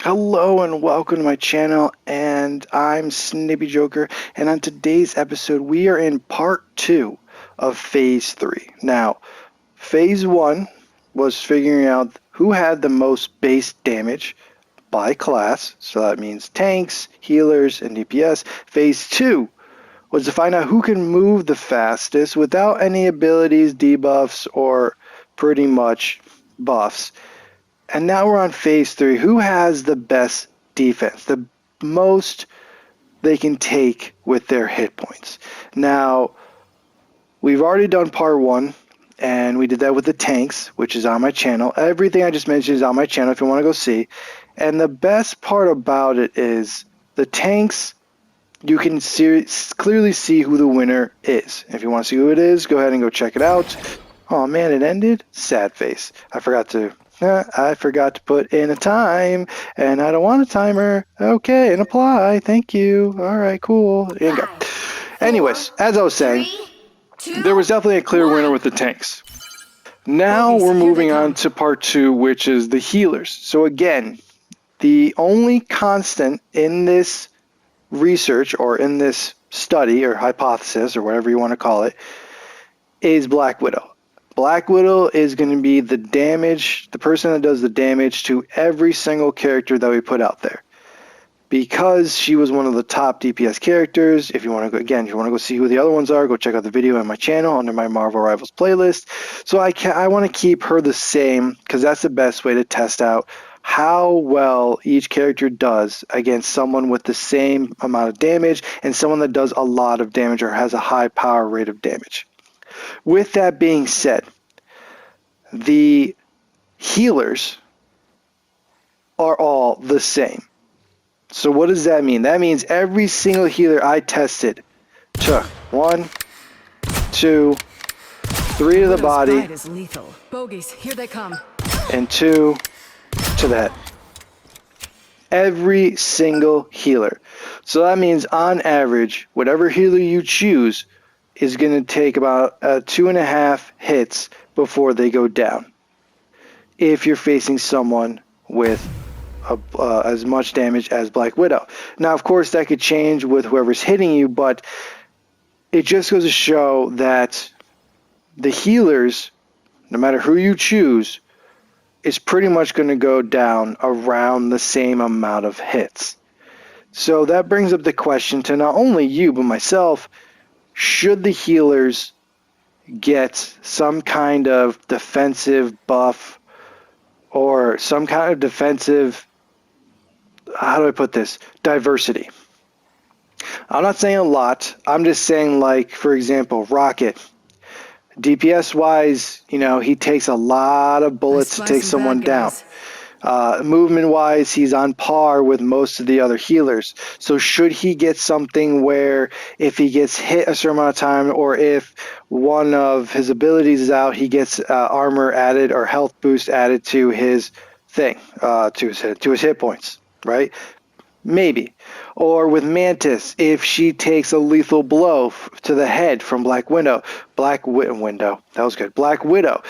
Hello and welcome to my channel, and I'm Snippy Joker, and on today's episode we are in part 2 of phase 3. Now, phase 1 was figuring out who had the most base damage by class, so that means tanks, healers, and DPS. Phase 2 was to find out who can move the fastest without any abilities, debuffs, or pretty much buffs. And now we're on phase 3. Who has the best defense? The most they can take with their hit points. Now, we've already done part 1, and we did that with the tanks, which is on my channel. Everything I just mentioned is on my channel if you want to go see. And the best part about it is the tanks, you can clearly see who the winner is. If you want to see who it is, go ahead and go check it out. Oh man, it ended? Sad face. I forgot to put in a time, and I don't want a timer. Okay, and apply. Thank you. All right, cool. And go. Anyways, as I was saying, there was definitely a clear winner with the tanks. Now we're moving on to part 2, which is the healers. So again, the only constant in this research or in this study or hypothesis or whatever you want to call it is Black Widow. Black Widow is going to be the person that does the damage to every single character that we put out there. Because she was one of the top DPS characters, if you want to go see who the other ones are, go check out the video on my channel under my Marvel Rivals playlist. So I want to keep her the same because that's the best way to test out how well each character does against someone with the same amount of damage and someone that does a lot of damage or has a high power rate of damage. With that being said, the healers are all the same. So what does that mean? That means every single healer I tested took 1, 2, 3 to the body, is lethal. Bogeys, here they come. And 2 to the head. Every single healer. So that means on average, whatever healer you choose is going to take about 2.5 hits before they go down. If you're facing someone with as much damage as Black Widow. Now, of course, that could change with whoever's hitting you, but it just goes to show that the healers, no matter who you choose, is pretty much going to go down around the same amount of hits. So that brings up the question to not only you, but myself, should the healers get some kind of defensive buff or some kind of defensive, how do I put this, diversity? I'm not saying a lot. I'm just saying, like, for example, Rocket. DPS wise, he takes a lot of bullets to take someone down. Movement wise, he's on par with most of the other healers. So should he get something where if he gets hit a certain amount of time, or if one of his abilities is out, he gets armor added or health boost added to his thing, to his hit points, right? Maybe. Or with Mantis, if she takes a lethal blow to the head from Black Widow. That was good. Black Widow.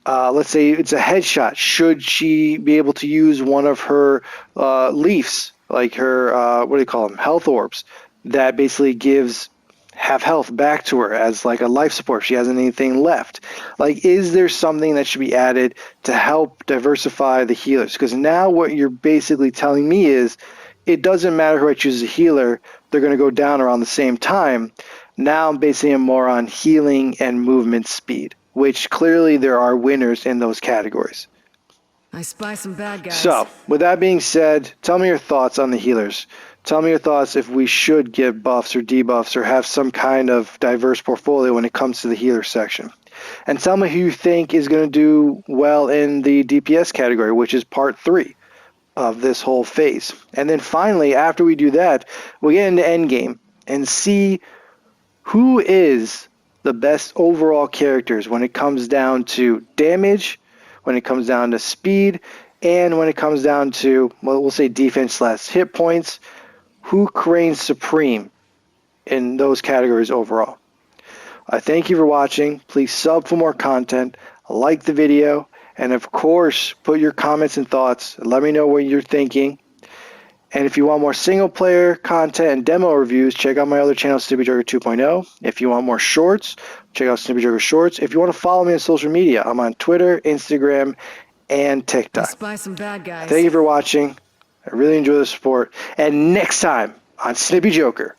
Let's say it's a headshot. Should she be able to use one of her leaves, like her, what do you call them, health orbs, that basically gives half health back to her as like a life support if she hasn't anything left? Like, is there something that should be added to help diversify the healers? Because now what you're basically telling me is it doesn't matter who I choose as a healer, they're going to go down around the same time. Now I'm basing it more on healing and movement speed, which clearly there are winners in those categories. I spy some bad guys. So, with that being said, tell me your thoughts on the healers. Tell me your thoughts if we should give buffs or debuffs or have some kind of diverse portfolio when it comes to the healer section. And tell me who you think is going to do well in the DPS category, which is part 3 of this whole phase. And then finally, after we do that, we get into endgame and see who is the best overall characters when it comes down to damage, when it comes down to speed, and when it comes down to, well, we'll say defense/hit points. Who reigns supreme in those categories overall? I thank you for watching. Please sub for more content, like the video, and of course, put your comments and thoughts. Let me know what you're thinking. And if you want more single-player content and demo reviews, check out my other channel, Snippy Joker 2.0. If you want more shorts, check out Snippy Joker Shorts. If you want to follow me on social media, I'm on Twitter, Instagram, and I TikTok. spy some bad guys. Thank you for watching. I really enjoy the support. And next time on Snippy Joker,